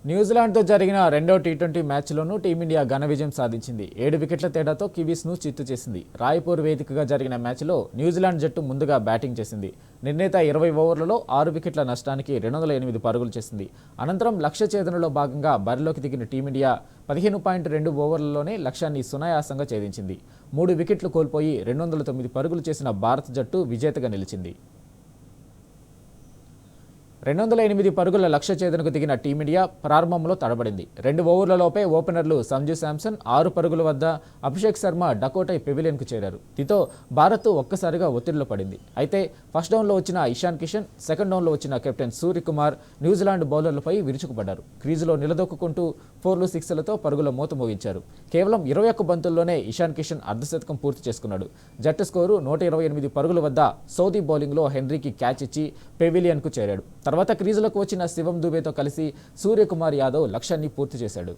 న్యూజిలాండ్తో జరిగిన రెండో టీ20 మ్యాచ్లోనూ టీమిండియా ఘన విజయం సాధించింది. 7 వికెట్ల తేడాతో కివీస్ను చిత్తు చేసింది. రాయ్పూర్ వేదికగా జరిగిన మ్యాచ్లో న్యూజిలాండ్ జట్టు ముందుగా బ్యాటింగ్ చేసింది. నిర్ణీత 20 ఓవర్లలో 6 వికెట్ల నష్టానికి 208 పరుగులు చేసింది. అనంతరం లక్ష్య ఛేదనలో భాగంగా బరిలోకి దిగిన టీమిండియా 15.2 ఓవర్లలోనే లక్ష్యాన్ని సునాయాసంగా ఛేదించింది. 3 వికెట్లు కోల్పోయి 209 పరుగులు చేసిన భారత జట్టు విజేతగా నిలిచింది. 208 పరుగుల లక్ష్య ఛేదనకు దిగిన టీమిండియా ప్రారంభంలో తడబడింది. 2 ఓవర్లలోపే ఓపెనర్లు సంజు శాంసన్ 6 పరుగుల వద్ద అభిషేక్ శర్మ డకోటై పెవిలియన్కు చేరారు. దీంతో భారత్ ఒక్కసారిగా ఒత్తిడిలో పడింది. అయితే ఫస్ట్ డౌన్లో వచ్చిన ఇషాన్ కిషన్, సెకండ్ డౌన్లో వచ్చిన కెప్టెన్ సూర్యకుమార్ న్యూజిలాండ్ బౌలర్లపై విరుచుకుపడ్డారు. క్రీజులో నిలదొక్కుంటూ 4లు 6లతో పరుగుల మోత మోగించారు. కేవలం 21 బంతుల్లోనే ఇషాన్ కిషన్ అర్ధశతకం పూర్తి చేసుకున్నాడు. జట్టు స్కోరు 128 పరుగుల వద్ద సౌదీ బౌలింగ్లో హెన్రీకి క్యాచ్ ఇచ్చి పెవిలియన్కు చేరాడు. తర్వాత క్రీజులకు వచ్చిన శివం దుబేతో కలిసి సూర్యకుమార్ యాదవ్ లక్ష్యాన్ని పూర్తి చేశాడు.